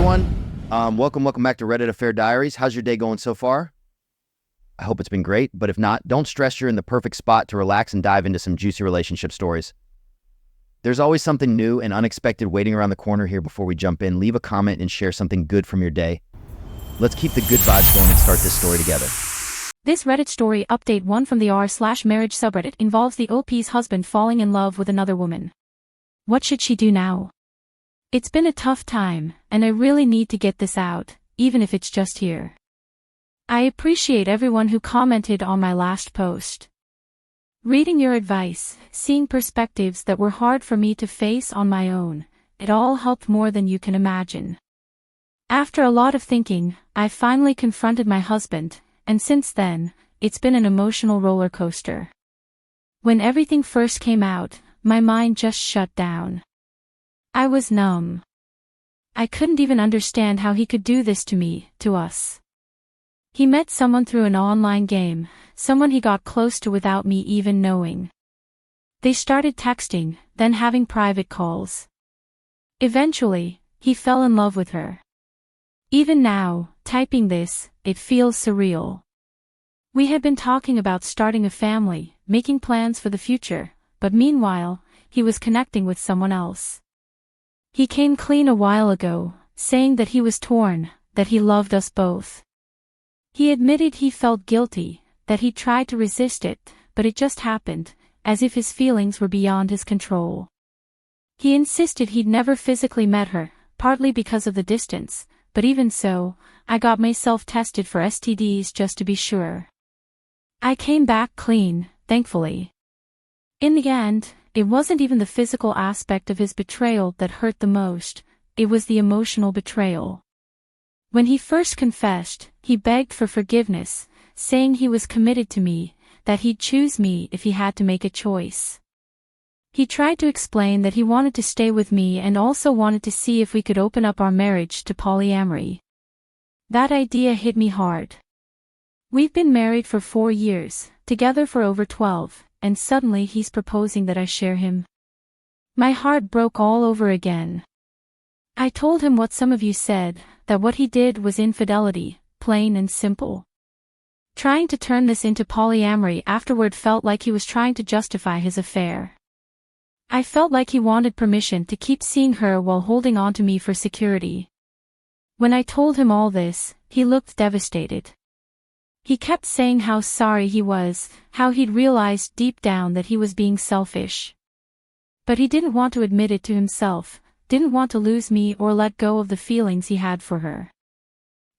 everyone. Welcome back to Reddit Affair Diaries. How's your day going so far? I hope it's been great, but if not, don't stress, you're in the perfect spot to relax and dive into some juicy relationship stories. There's always something new and unexpected waiting around the corner here. Before we jump in, leave a comment and share something good from your day. Let's keep the good vibes going and start this story together. This Reddit story update 1 from the r/marriage subreddit involves the OP's husband falling in love with another woman. What should she do now? It's been a tough time, and I really need to get this out, even if it's just here. I appreciate everyone who commented on my last post. Reading your advice, seeing perspectives that were hard for me to face on my own, it all helped more than you can imagine. After a lot of thinking, I finally confronted my husband, and since then, it's been an emotional roller coaster. When everything first came out, my mind just shut down. I was numb. I couldn't even understand how he could do this to me, to us. He met someone through an online game, someone he got close to without me even knowing. They started texting, then having private calls. Eventually, he fell in love with her. Even now, typing this, it feels surreal. We had been talking about starting a family, making plans for the future, but meanwhile, he was connecting with someone else. He came clean a while ago, saying that he was torn, that he loved us both. He admitted he felt guilty, that he tried to resist it, but it just happened, as if his feelings were beyond his control. He insisted he'd never physically met her, partly because of the distance, but even so, I got myself tested for STDs just to be sure. I came back clean, thankfully. In the end, it wasn't even the physical aspect of his betrayal that hurt the most, it was the emotional betrayal. When he first confessed, he begged for forgiveness, saying he was committed to me, that he'd choose me if he had to make a choice. He tried to explain that he wanted to stay with me and also wanted to see if we could open up our marriage to polyamory. That idea hit me hard. We've been married for 4 years, together for over 12, and suddenly he's proposing that I share him. My heart broke all over again. I told him what some of you said, that what he did was infidelity, plain and simple. Trying to turn this into polyamory afterward felt like he was trying to justify his affair. I felt like he wanted permission to keep seeing her while holding on to me for security. When I told him all this, he looked devastated. He kept saying how sorry he was, how he'd realized deep down that he was being selfish. But he didn't want to admit it to himself, didn't want to lose me or let go of the feelings he had for her.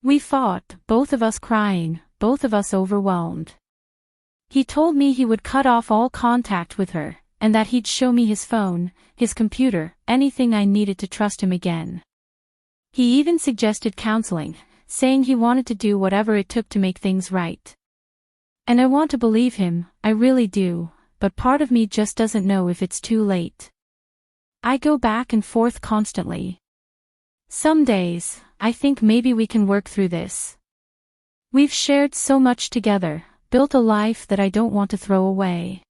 We fought, both of us crying, both of us overwhelmed. He told me he would cut off all contact with her, and that he'd show me his phone, his computer, anything I needed to trust him again. He even suggested counseling, saying he wanted to do whatever it took to make things right. And I want to believe him, I really do, but part of me just doesn't know if it's too late. I go back and forth constantly. Some days, I think maybe we can work through this. We've shared so much together, built a life that I don't want to throw away.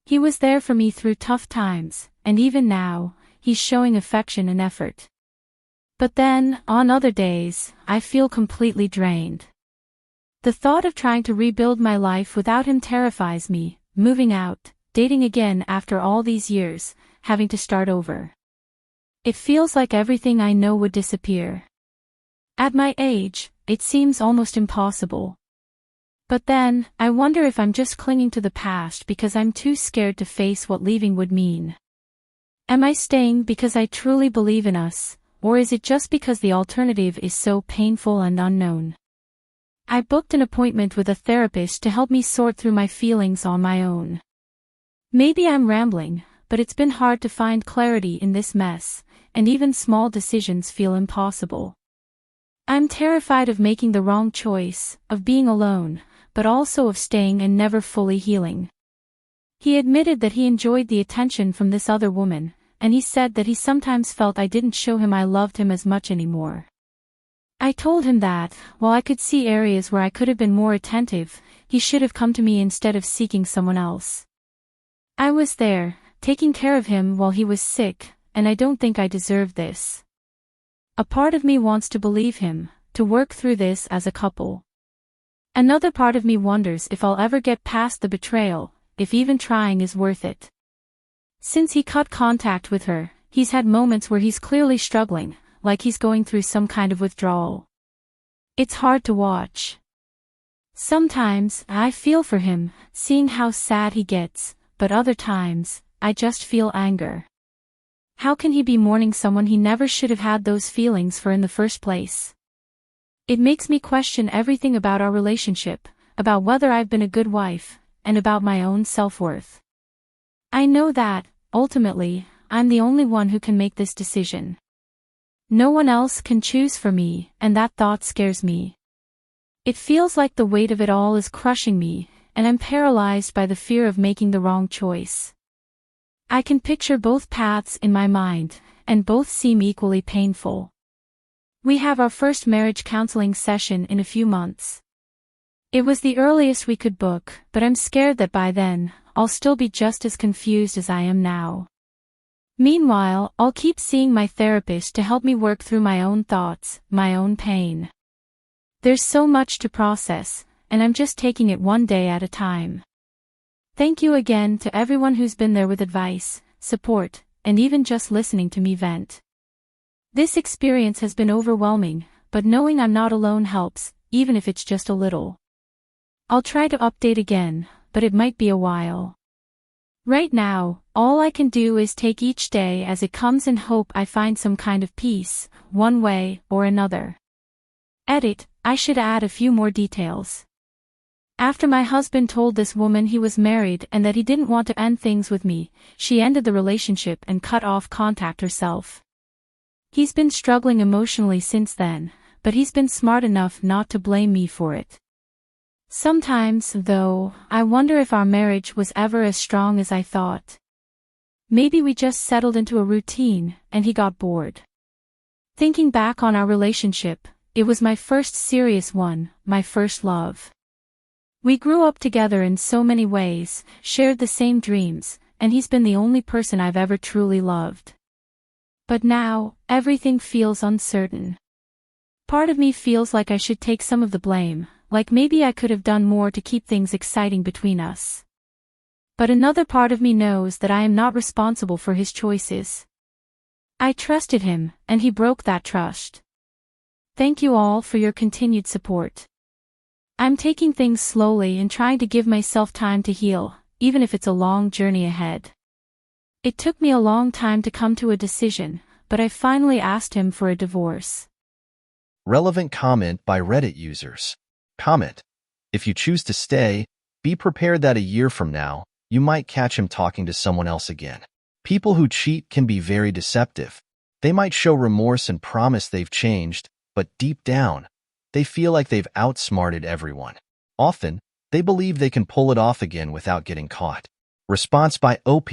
He was there for me through tough times, and even now, he's showing affection and effort. But then, on other days, I feel completely drained. The thought of trying to rebuild my life without him terrifies me, moving out, dating again after all these years, having to start over. It feels like everything I know would disappear. At my age, it seems almost impossible. But then, I wonder if I'm just clinging to the past because I'm too scared to face what leaving would mean. Am I staying because I truly believe in us, or is it just because the alternative is so painful and unknown? I booked an appointment with a therapist to help me sort through my feelings on my own. Maybe I'm rambling, but it's been hard to find clarity in this mess, and even small decisions feel impossible. I'm terrified of making the wrong choice, of being alone, but also of staying and never fully healing. He admitted that he enjoyed the attention from this other woman, and he said that he sometimes felt I didn't show him I loved him as much anymore. I told him that, while I could see areas where I could have been more attentive, he should have come to me instead of seeking someone else. I was there, taking care of him while he was sick, and I don't think I deserved this. A part of me wants to believe him, to work through this as a couple. Another part of me wonders if I'll ever get past the betrayal, if even trying is worth it. Since he cut contact with her, he's had moments where he's clearly struggling, like he's going through some kind of withdrawal. It's hard to watch. Sometimes, I feel for him, seeing how sad he gets, but other times, I just feel anger. How can he be mourning someone he never should have had those feelings for in the first place? It makes me question everything about our relationship, about whether I've been a good wife, and about my own self-worth. I know that, ultimately, I'm the only one who can make this decision. No one else can choose for me, and that thought scares me. It feels like the weight of it all is crushing me, and I'm paralyzed by the fear of making the wrong choice. I can picture both paths in my mind, and both seem equally painful. We have our first marriage counseling session in a few months. It was the earliest we could book, but I'm scared that by then, I'll still be just as confused as I am now. Meanwhile, I'll keep seeing my therapist to help me work through my own thoughts, my own pain. There's so much to process, and I'm just taking it one day at a time. Thank you again to everyone who's been there with advice, support, and even just listening to me vent. This experience has been overwhelming, but knowing I'm not alone helps, even if it's just a little. I'll try to update again, but it might be a while. Right now, all I can do is take each day as it comes and hope I find some kind of peace, one way or another. Edit, I should add a few more details. After my husband told this woman he was married and that he didn't want to end things with me, she ended the relationship and cut off contact herself. He's been struggling emotionally since then, but he's been smart enough not to blame me for it. Sometimes, though, I wonder if our marriage was ever as strong as I thought. Maybe we just settled into a routine, and he got bored. Thinking back on our relationship, it was my first serious one, my first love. We grew up together in so many ways, shared the same dreams, and he's been the only person I've ever truly loved. But now, everything feels uncertain. Part of me feels like I should take some of the blame, like maybe I could have done more to keep things exciting between us. But another part of me knows that I am not responsible for his choices. I trusted him, and he broke that trust. Thank you all for your continued support. I'm taking things slowly and trying to give myself time to heal, even if it's a long journey ahead. It took me a long time to come to a decision, but I finally asked him for a divorce. Relevant comment by Reddit users. Comment: if you choose to stay, be prepared that a year from now, you might catch him talking to someone else again. People who cheat can be very deceptive. They might show remorse and promise they've changed, but deep down, they feel like they've outsmarted everyone. Often, they believe they can pull it off again without getting caught. Response by OP: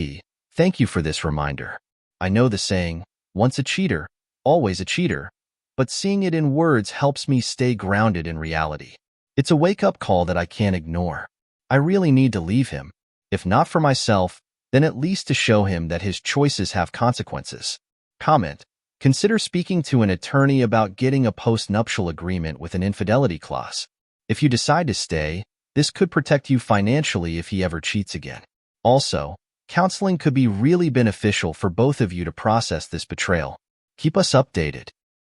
thank you for this reminder. I know the saying, once a cheater, always a cheater, but seeing it in words helps me stay grounded in reality. It's a wake-up call that I can't ignore. I really need to leave him, if not for myself, then at least to show him that his choices have consequences. Comment: consider speaking to an attorney about getting a post-nuptial agreement with an infidelity clause. If you decide to stay, this could protect you financially if he ever cheats again. Also, counseling could be really beneficial for both of you to process this betrayal. Keep us updated.